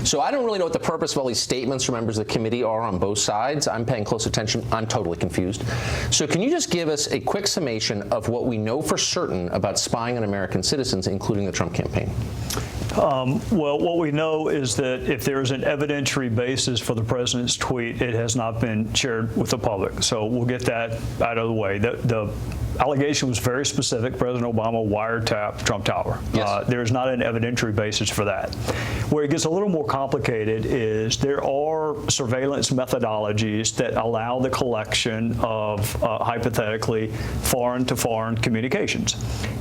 So I don't really know what the purpose of all these statements from members of the committee are on both sides. I'm paying close attention. I'm totally confused. So can you just give us a quick summation of what we know for certain about spying on American citizens, including the Trump campaign? Well, what we know is that if there is an evidentiary basis for the president's tweet, it has not been shared with the public. So we'll get that out of the way. The allegation was very specific. President Obama wiretapped Trump Tower. Yes. There is not an evidentiary basis for that. Where it gets a little more complicated is there are surveillance methodologies that allow the collection of hypothetically foreign-to-foreign communications.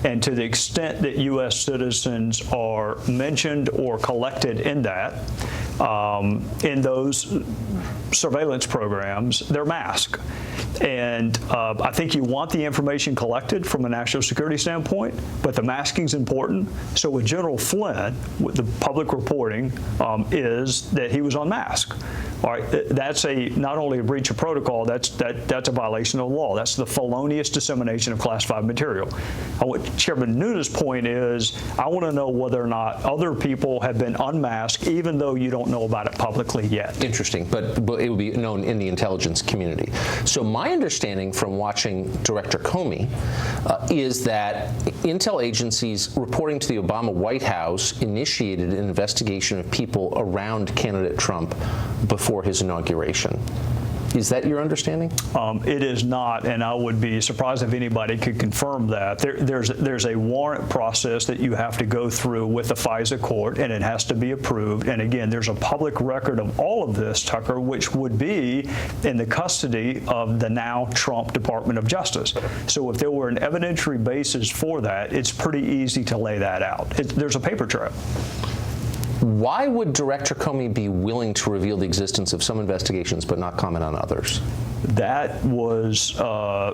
And to the extent that U.S. citizens are mentioned or collected in that, in those surveillance programs, they're masked. And I think you want the information collected from a national security standpoint, but the masking is important. So with General Flynn, with the public reporting is that he was unmasked. All right, that's not only a breach of protocol, that's a violation of the law. That's the felonious dissemination of classified material. What Chairman Nunes' point is, I want to know whether or not other people have been unmasked, even though you don't know about it publicly yet. Interesting, but it would be known in the intelligence community. So my understanding from watching Director Comey is that intel agencies reporting to the Obama White House initiated an investigation of people around candidate Trump before his inauguration. Is that your understanding? It is not, and I would be surprised if anybody could confirm that. There's a warrant process that you have to go through with the FISA court, and it has to be approved. And again, there's a public record of all of this, Tucker, which would be in the custody of the now Trump Department of Justice. So if there were an evidentiary basis for that, it's pretty easy to lay that out. There's a paper trail. Why would Director Comey be willing to reveal the existence of some investigations but not comment on others? That was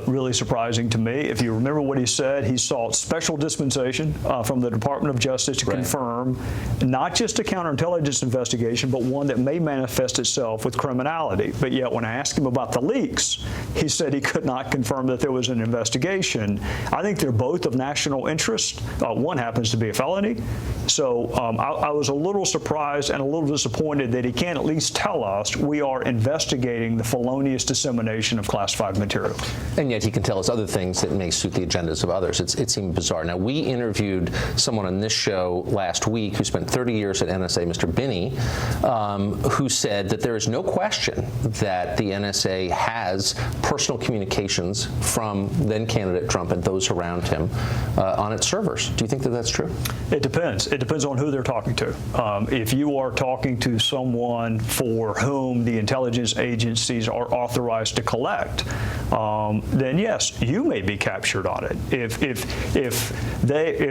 really surprising to me. If you remember what he said, he sought special dispensation from the Department of Justice to confirm not just a counterintelligence investigation, but one that may manifest itself with criminality. But yet when I asked him about the leaks, he said he could not confirm that there was an investigation. I think they're both of national interest. One happens to be a felony. So I was a little surprised and a little disappointed that he can't at least tell us we are investigating the felonious dissemination of classified material. And yet he can tell us other things that may suit the agendas of others. It seemed bizarre. Now, we interviewed someone on this show last week who spent 30 years at NSA, Mr. Binney, who said that there is no question that the NSA has personal communications from then-candidate Trump and those around him on its servers. Do you think that that's true? It depends. It depends on who they're talking to. If you are talking to someone for whom the intelligence agencies are authorized to collect, then yes, you may be captured on it. If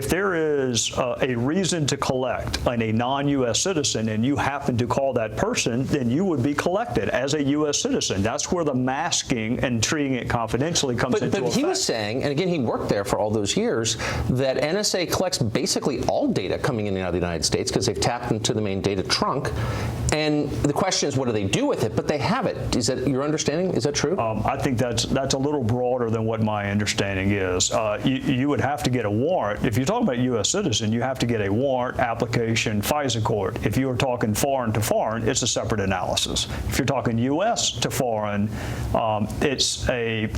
there is a reason to collect on a non-U.S. citizen and you happen to call that person, then you would be collected as a U.S. citizen. That's where the masking and treating it confidentially comes into effect. But he was saying, and again, he worked there for all those years, that NSA collects basically all data coming in and out of the United States because they've tapped into the main data trunk. And the question is, what do they do with it? But they have it. Is that your understanding? Is that true? I think that's a little broader than what my understanding is. You would have to get a warrant. If you're talking about a U.S. citizen, you have to get a warrant, application, FISA court. If you are talking foreign to foreign, it's a separate analysis. If you're talking U.S. to foreign, it's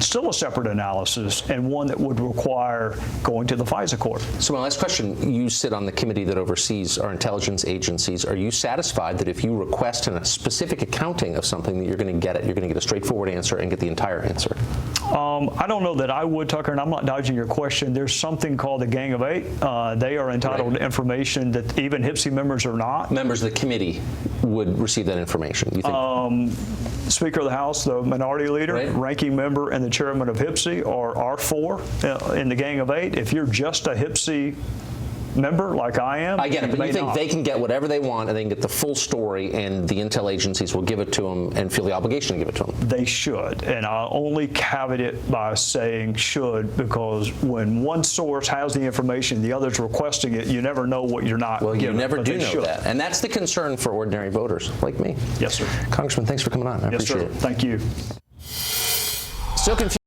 still a separate analysis and one that would require going to the FISA court. So my last question, you sit on the committee that oversees our intelligence agencies. Are you satisfied that if you request a specific accounting of something that you're going to get it, you're going to get a straightforward answer and get the entire answer? I don't know that I would, Tucker, and I'm not dodging your question. There's something called the Gang of Eight. They are entitled to information that even HPSI members are not. Members of the committee would receive that information, you think? Speaker of the House, the minority leader, ranking member, and the chairman of HPSI are four in the Gang of Eight. If you're just a HPSI member like I am, I get it, but you think they can get whatever they want and they can get the full story and the intel agencies will give it to them and feel the obligation to give it to them? They should, and I'll only caveat it by saying should, because when one source has the information, the other's requesting it, you never know what you're not given. You never do know should. that, and that's the concern for ordinary voters like me. Yes, sir. Congressman, thanks for coming on. I appreciate it. Thank you. Still confused.